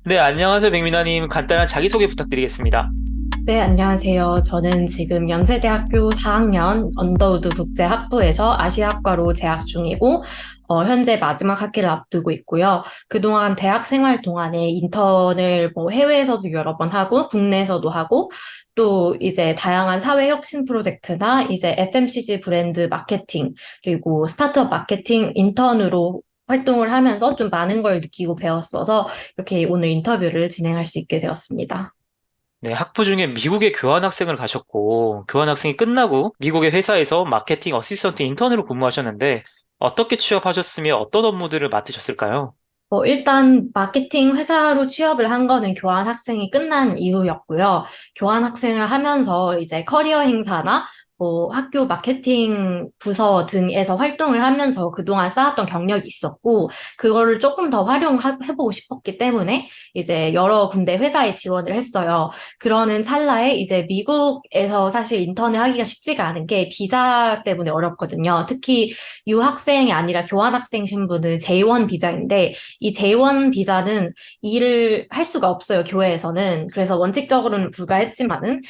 네, 안녕하세요, 백민아님. 간단한 자기소개 부탁드리겠습니다. 네, 안녕하세요. 저는 지금 연세대학교 4학년 언더우드 국제학부에서 아시아과로 재학 중이고, 현재 마지막 학기를 앞두고 있고요. 그동안 대학 생활 동안에 인턴을 뭐 해외에서도 여러 번 하고, 국내에서도 하고, 또 이제 다양한 사회 혁신 프로젝트나 이제 FMCG 브랜드 마케팅, 그리고 스타트업 마케팅 인턴으로 활동을 하면서 좀 많은 걸 느끼고 배웠어서 이렇게 오늘 인터뷰를 진행할 수 있게 되었습니다. 네, 학부 중에 미국에 교환학생을 가셨고, 교환학생이 끝나고 미국의 회사에서 마케팅 어시스턴트 인턴으로 근무하셨는데, 어떻게 취업하셨으며 어떤 업무들을 맡으셨을까요? 일단 마케팅 회사로 취업을 한 거는 교환 학생이 끝난 이후였고요. 교환 학생을 하면서 이제 커리어 행사나 뭐 학교 마케팅 부서 등에서 활동을 하면서 그동안 쌓았던 경력이 있었고, 그거를 조금 더 활용해보고 싶었기 때문에 이제 여러 군데 회사에 지원을 했어요. 그러는 찰나에 이제 미국에서 사실 인턴을 하기가 쉽지가 않은 게 비자 때문에 어렵거든요. 특히 유학생이 아니라 교환 학생 신분은 J1 비자인데, 이 J1 비자는 일을 할 수가 없어요, 교회에서는. 그래서 원칙적으로는 불가했지만은,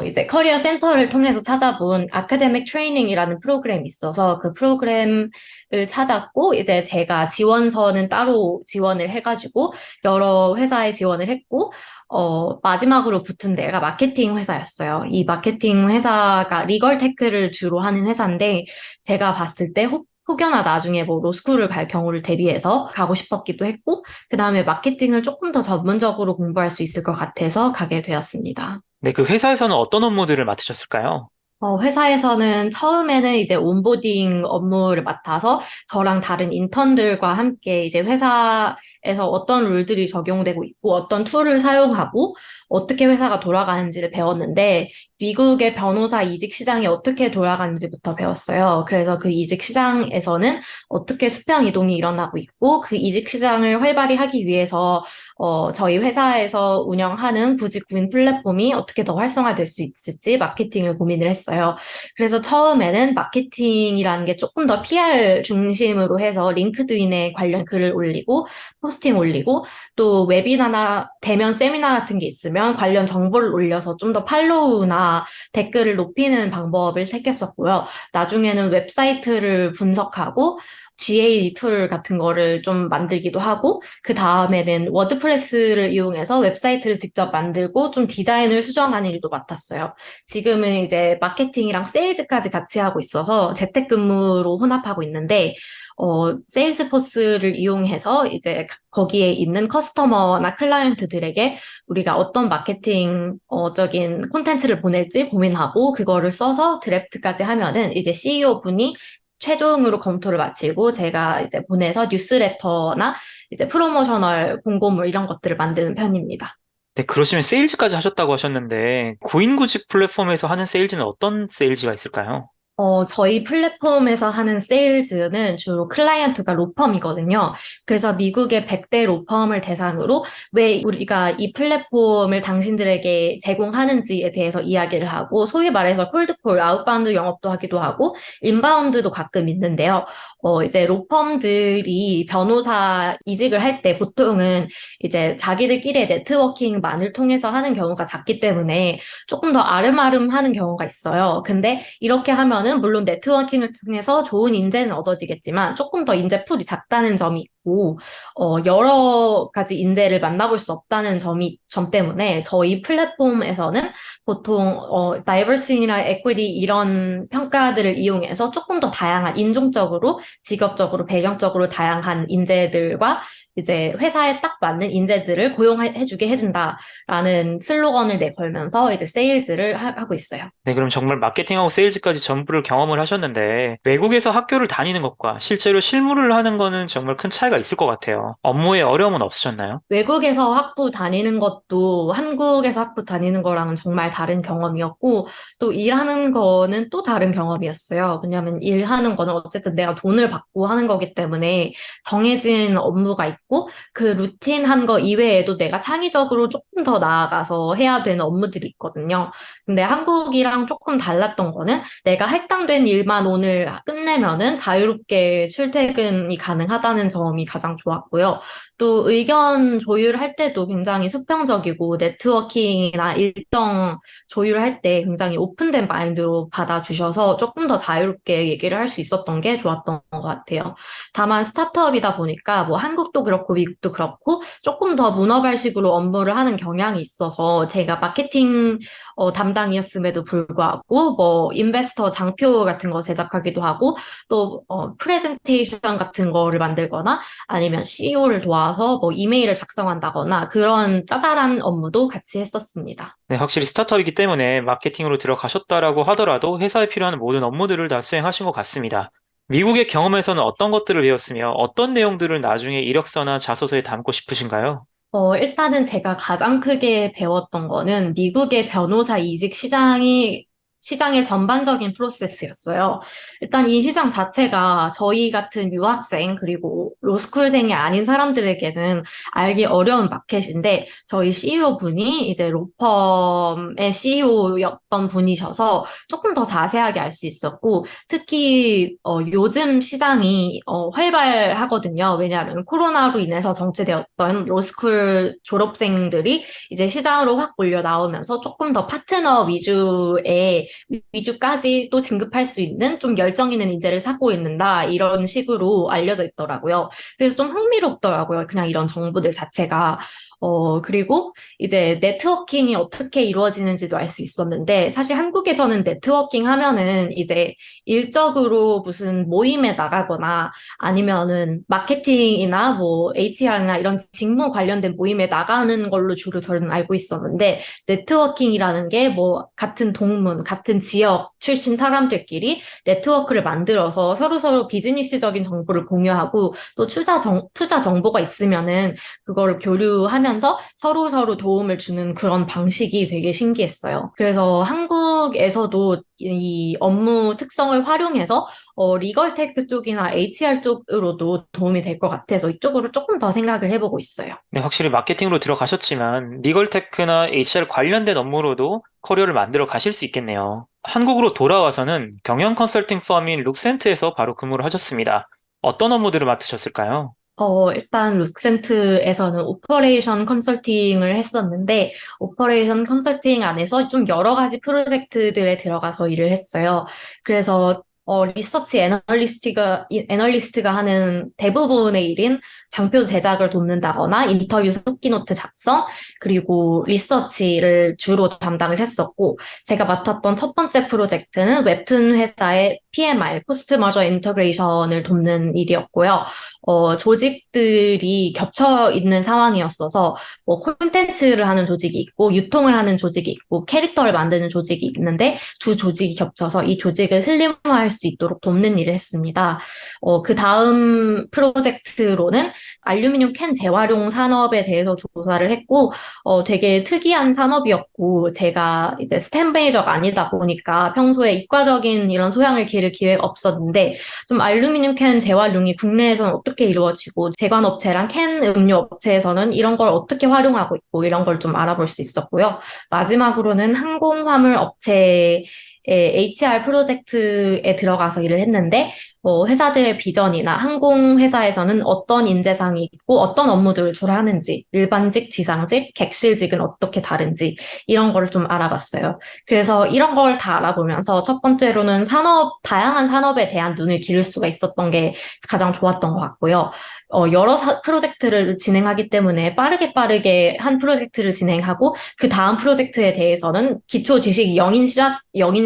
이제 커리어 센터를 통해서 찾아본 아카데믹 트레이닝이라는 프로그램이 있어서 그 프로그램을 찾았고, 이제 제가 지원서는 따로 지원을 해가지고, 여러 회사에 지원을 했고, 마지막으로 붙은 데가 마케팅 회사였어요. 이 마케팅 회사가 리걸 테크를 주로 하는 회사인데, 제가 봤을 때 혹여나 나중에 뭐 로스쿨을 갈 경우를 대비해서 가고 싶었기도 했고, 그 다음에 마케팅을 조금 더 전문적으로 공부할 수 있을 것 같아서 가게 되었습니다. 네, 그 회사에서는 어떤 업무들을 맡으셨을까요? 회사에서는 처음에는 이제 온보딩 업무를 맡아서 저랑 다른 인턴들과 함께 이제 회사에서 어떤 룰들이 적용되고 있고 어떤 툴을 사용하고 어떻게 회사가 돌아가는지를 배웠는데 미국의 변호사 이직 시장이 어떻게 돌아가는지부터 배웠어요. 그래서 그 이직 시장에서는 어떻게 수평 이동이 일어나고 있고 그 이직 시장을 활발히 하기 위해서 저희 회사에서 운영하는 구직구인 플랫폼이 어떻게 더 활성화될 수 있을지 마케팅을 고민을 했어요. 그래서 처음에는 마케팅이라는 게 조금 더 PR 중심으로 해서 링크드인에 관련 글을 올리고 포스팅 올리고 또 웨비나나 대면 세미나 같은 게 있으면 관련 정보를 올려서 좀 더 팔로우나 댓글을 높이는 방법을 택했었고요. 나중에는 웹사이트를 분석하고 GA 툴 같은 거를 좀 만들기도 하고, 그 다음에는 워드프레스를 이용해서 웹사이트를 직접 만들고 좀 디자인을 수정하는 일도 맡았어요. 지금은 이제 마케팅이랑 세일즈까지 같이 하고 있어서 재택근무로 혼합하고 있는데, 세일즈포스를 이용해서 이제 거기에 있는 커스터머나 클라이언트들에게 우리가 어떤 마케팅적인 콘텐츠를 보낼지 고민하고 그거를 써서 드래프트까지 하면은 이제 CEO 분이 최종으로 검토를 마치고 제가 이제 보내서 뉴스레터나 이제 프로모셔널 공고물 이런 것들을 만드는 편입니다. 네, 그러시면 세일즈까지 하셨다고 하셨는데, 고인구직 플랫폼에서 하는 세일즈는 어떤 세일즈가 있을까요? 저희 플랫폼에서 하는 세일즈는 주로 클라이언트가 로펌이거든요. 그래서 미국의 100대 로펌을 대상으로 왜 우리가 이 플랫폼을 당신들에게 제공하는지에 대해서 이야기를 하고, 소위 말해서 콜드콜, 아웃바운드 영업도 하기도 하고, 인바운드도 가끔 있는데요. 이제 로펌들이 변호사 이직을 할 때 보통은 이제 자기들끼리의 네트워킹만을 통해서 하는 경우가 작기 때문에 조금 더 아름아름 하는 경우가 있어요. 근데 이렇게 하면은 물론 네트워킹을 통해서 좋은 인재는 얻어지겠지만 조금 더 인재 풀이 작다는 점이 있고, 여러 가지 인재를 만나볼 수 없다는 점 때문에 저희 플랫폼에서는 보통, 다이버시티나 에퀴티 이런 평가들을 이용해서 조금 더 다양한 인종적으로, 직업적으로, 배경적으로 다양한 인재들과 이제 회사에 딱 맞는 인재들을 고용해주게 해준다라는 슬로건을 내걸면서 이제 세일즈를 하고 있어요. 네, 그럼 정말 마케팅하고 세일즈까지 전부를 경험을 하셨는데, 외국에서 학교를 다니는 것과 실제로 실무를 하는 거는 정말 큰 차이가 있을 것 같아요. 업무에 어려움은 없으셨나요? 외국에서 학부 다니는 것도 한국에서 학부 다니는 거랑은 정말 다른 경험이었고, 또 일하는 거는 또 다른 경험이었어요. 왜냐하면 일하는 거는 어쨌든 내가 돈을 받고 하는 거기 때문에 정해진 업무가 있고, 그 루틴한 거 이외에도 내가 창의적으로 조금 더 나아가서 해야 되는 업무들이 있거든요. 근데 한국이랑 조금 달랐던 거는 내가 할당된 일만 오늘 끝내면은 자유롭게 출퇴근이 가능하다는 점이 점이 가장 좋았고요. 또 의견 조율할 때도 굉장히 수평적이고 네트워킹이나 일정 조율할 때 굉장히 오픈된 마인드로 받아주셔서 조금 더 자유롭게 얘기를 할 수 있었던 게 좋았던 것 같아요. 다만 스타트업이다 보니까 뭐 한국도 그렇고 미국도 그렇고 조금 더 문어발식으로 업무를 하는 경향이 있어서 제가 마케팅 담당이었음에도 불구하고 뭐 인베스터 장표 같은 거 제작하기도 하고 또 프레젠테이션 같은 거를 만들거나 아니면 CEO를 도와서 뭐 이메일을 작성한다거나 그런 짜잘한 업무도 같이 했었습니다. 네, 확실히 스타트업이기 때문에 마케팅으로 들어가셨다라고 하더라도 회사에 필요한 모든 업무들을 다 수행하신 것 같습니다. 미국의 경험에서는 어떤 것들을 배웠으며 어떤 내용들을 나중에 이력서나 자소서에 담고 싶으신가요? 일단은 제가 가장 크게 배웠던 거는 미국의 변호사 이직 시장의 전반적인 프로세스였어요. 일단 이 시장 자체가 저희 같은 유학생, 그리고 로스쿨생이 아닌 사람들에게는 알기 어려운 마켓인데, 저희 CEO 분이 이제 로펌의 CEO였던 분이셔서 조금 더 자세하게 알 수 있었고, 특히, 요즘 시장이, 활발하거든요. 왜냐하면 코로나로 인해서 정체되었던 로스쿨 졸업생들이 이제 시장으로 확 몰려 나오면서 조금 더 파트너 위주까지 또 진급할 수 있는 좀 열정 있는 인재를 찾고 있는다. 이런 식으로 알려져 있더라고요. 그래서 좀 흥미롭더라고요. 그냥 이런 정보들 자체가. 그리고 이제 네트워킹이 어떻게 이루어지는지도 알 수 있었는데, 사실 한국에서는 네트워킹 하면은 이제 일적으로 무슨 모임에 나가거나 아니면은 마케팅이나 뭐 HR이나 이런 직무 관련된 모임에 나가는 걸로 주로 저는 알고 있었는데, 네트워킹이라는 게 뭐 같은 동문, 같은 지역 출신 사람들끼리 네트워크를 만들어서 서로서로 비즈니스적인 정보를 공유하고 또 투자 정보가 있으면은 그거를 교류하면서 서로서로 도움을 주는 그런 방식이 되게 신기했어요. 그래서 한국에서도 이 업무 특성을 활용해서 리걸테크 쪽이나 HR 쪽으로도 도움이 될 것 같아서 이쪽으로 조금 더 생각을 해보고 있어요. 네, 확실히 마케팅으로 들어가셨지만 리걸테크나 HR 관련된 업무로도 커리어를 만들어 가실 수 있겠네요. 한국으로 돌아와서는 경영 컨설팅 펌인 룩센트에서 바로 근무를 하셨습니다. 어떤 업무들을 맡으셨을까요? 일단 룩센트에서는 오퍼레이션 컨설팅을 했었는데, 오퍼레이션 컨설팅 안에서 좀 여러 가지 프로젝트들에 들어가서 일을 했어요. 그래서 리서치 애널리스트가 하는 대부분의 일인 장표 제작을 돕는다거나 인터뷰 스키노트 작성, 그리고 리서치를 주로 담당을 했었고, 제가 맡았던 첫 번째 프로젝트는 웹툰 회사의 PMI, 포스트 머저 인터그레이션을 돕는 일이었고요. 조직들이 겹쳐 있는 상황이었어서, 뭐, 콘텐츠를 하는 조직이 있고, 유통을 하는 조직이 있고, 캐릭터를 만드는 조직이 있는데, 두 조직이 겹쳐서 이 조직을 슬림화할 수 있도록 돕는 일을 했습니다. 그 다음 프로젝트로는 알루미늄 캔 재활용 산업에 대해서 조사를 했고, 되게 특이한 산업이었고, 제가 이제 스템 메이저가 아니다 보니까 평소에 이과적인 이런 소양을 기를 기회가 없었는데, 좀 알루미늄 캔 재활용이 국내에서는 어떻게 이루어지고, 제관업체랑 캔 음료 업체에서는 이런 걸 어떻게 활용하고 있고, 이런 걸 좀 알아볼 수 있었고요. 마지막으로는 항공화물 업체의 HR 프로젝트에 들어가서 일을 했는데, 회사들의 비전이나 항공회사에서는 어떤 인재상이 있고 어떤 업무들을 주로 하는지, 일반직, 지상직, 객실직은 어떻게 다른지 이런 거를 좀 알아봤어요. 그래서 이런 걸 다 알아보면서 첫 번째로는 다양한 산업에 대한 눈을 기를 수가 있었던 게 가장 좋았던 것 같고요. 여러 프로젝트를 진행하기 때문에 빠르게 한 프로젝트를 진행하고 그 다음 프로젝트에 대해서는 기초 지식 영인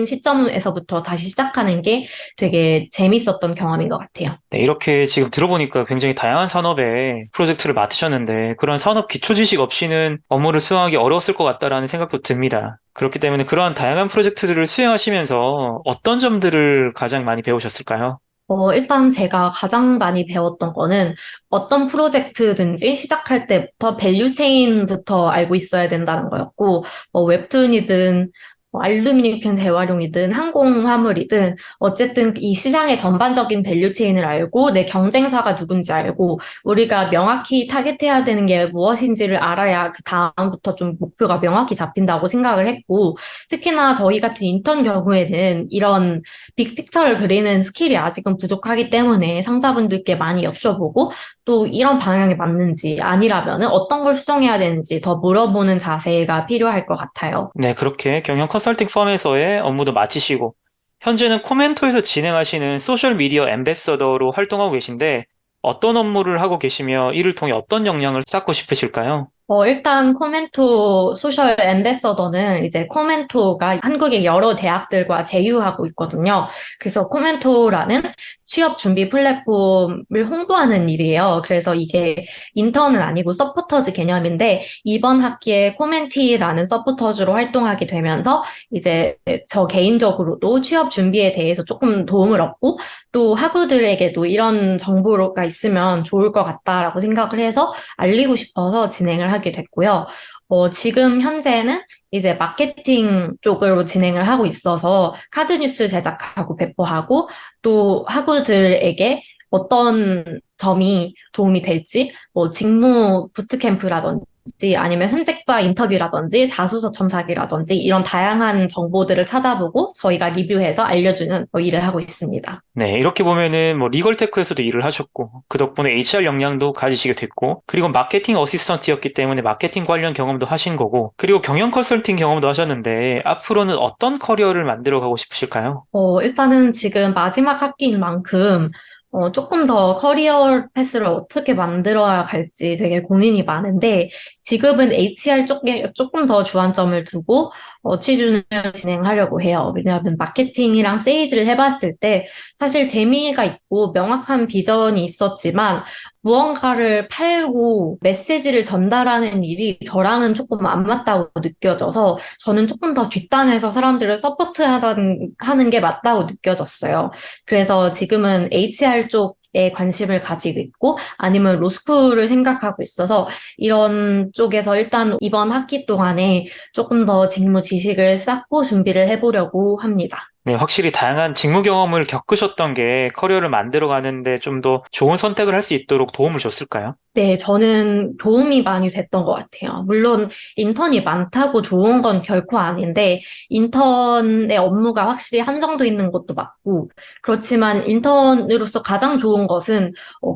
시점에서부터 다시 시작하는 게 되게 재밌었던 경험인 것 같아요. 네, 이렇게 지금 들어보니까 굉장히 다양한 산업에 프로젝트를 맡으셨는데 그런 산업 기초 지식 없이는 업무를 수행하기 어려웠을 것 같다라는 생각도 듭니다. 그렇기 때문에 그러한 다양한 프로젝트들을 수행하시면서 어떤 점들을 가장 많이 배우셨을까요? 일단 제가 가장 많이 배웠던 거는 어떤 프로젝트든지 시작할 때부터 밸류 체인부터 알고 있어야 된다는 거였고, 웹툰이든 알루미늄 재활용이든 항공화물이든 어쨌든 이 시장의 전반적인 밸류체인을 알고 내 경쟁사가 누군지 알고 우리가 명확히 타겟해야 되는 게 무엇인지를 알아야 그 다음부터 좀 목표가 명확히 잡힌다고 생각을 했고 특히나 저희 같은 인턴 경우에는 이런 빅픽처를 그리는 스킬이 아직은 부족하기 때문에 상사분들께 많이 여쭤보고 또 이런 방향이 맞는지 아니라면은 어떤 걸 수정해야 되는지 더 물어보는 자세가 필요할 것 같아요. 네, 그렇게 경영 컨설팅 펌에서의 업무도 마치시고, 현재는 코멘토에서 진행하시는 소셜미디어 앰베서더로 활동하고 계신데, 어떤 업무를 하고 계시며 이를 통해 어떤 역량을 쌓고 싶으실까요? 일단 코멘토 소셜 앰베서더는 이제 코멘토가 한국의 여러 대학들과 제휴하고 있거든요. 그래서 코멘토라는 취업 준비 플랫폼을 홍보하는 일이에요. 그래서 이게 인턴은 아니고 서포터즈 개념인데 이번 학기에 코멘티라는 서포터즈로 활동하게 되면서 이제 저 개인적으로도 취업 준비에 대해서 조금 도움을 얻고 또 학우들에게도 이런 정보가 있으면 좋을 것 같다라고 생각을 해서 알리고 싶어서 진행을 하게 됐고요. 지금 현재는 이제 마케팅 쪽으로 진행을 하고 있어서 카드 뉴스 제작하고 배포하고 또 학우들에게 어떤 점이 도움이 될지, 직무 부트캠프라든지 아니면 현직자 인터뷰라든지 자소서 첨삭이라든지 이런 다양한 정보들을 찾아보고 저희가 리뷰해서 알려주는 일을 하고 있습니다. 네, 이렇게 보면은 뭐 리걸테크에서도 일을 하셨고, 그 덕분에 HR 역량도 가지시게 됐고, 그리고 마케팅 어시스턴트였기 때문에 마케팅 관련 경험도 하신 거고, 그리고 경영 컨설팅 경험도 하셨는데, 앞으로는 어떤 커리어를 만들어 가고 싶으실까요? 일단은 지금 마지막 학기인 만큼 조금 더 커리어 패스를 어떻게 만들어야 갈지 되게 고민이 많은데, 지금은 HR 쪽에 조금 더 주안점을 두고, 취준을 진행하려고 해요. 왜냐하면 마케팅이랑 세일즈를 해봤을 때, 사실 재미가 있고 명확한 비전이 있었지만, 무언가를 팔고 메시지를 전달하는 일이 저랑은 조금 안 맞다고 느껴져서, 저는 조금 더 뒷단에서 사람들을 하는 게 맞다고 느껴졌어요. 그래서 지금은 HR 쪽에 관심을 가지고 있고 아니면 로스쿨을 생각하고 있어서 이런 쪽에서 일단 이번 학기 동안에 조금 더 직무 지식을 쌓고 준비를 해보려고 합니다. 네, 확실히 다양한 직무 경험을 겪으셨던 게 커리어를 만들어 가는데 좀 더 좋은 선택을 할 수 있도록 도움을 줬을까요? 네, 저는 도움이 많이 됐던 것 같아요. 물론 인턴이 많다고 좋은 건 결코 아닌데 인턴의 업무가 확실히 한정돼 있는 것도 맞고 그렇지만 인턴으로서 가장 좋은 것은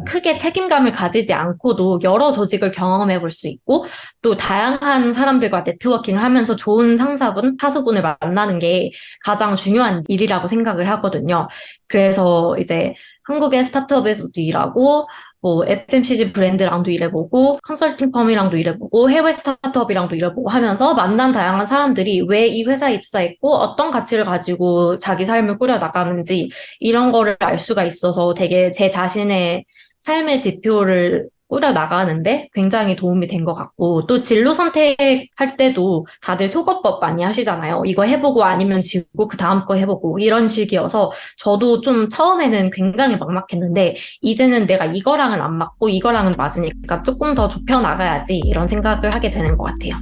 크게 책임감을 가지지 않고도 여러 조직을 경험해 볼 수 있고 또 다양한 사람들과 네트워킹을 하면서 좋은 상사분, 하수분을 만나는 게 가장 중요한 일이라고 생각을 하거든요. 그래서 이제 한국의 스타트업에서도 일하고 FMCG 브랜드랑도 일해보고, 컨설팅 펌이랑도 일해보고, 해외 스타트업이랑도 일해보고 하면서 만난 다양한 사람들이 왜 이 회사에 입사했고, 어떤 가치를 가지고 자기 삶을 꾸려나가는지, 이런 거를 알 수가 있어서 되게 제 자신의 삶의 지표를 꾸려나가는데 굉장히 도움이 된 것 같고, 또 진로 선택할 때도 다들 속어법 많이 하시잖아요. 이거 해보고 아니면 지고 그 다음 거 해보고 이런 식이어서 저도 좀 처음에는 굉장히 막막했는데 이제는 내가 이거랑은 안 맞고 이거랑은 맞으니까 조금 더 좁혀나가야지 이런 생각을 하게 되는 것 같아요.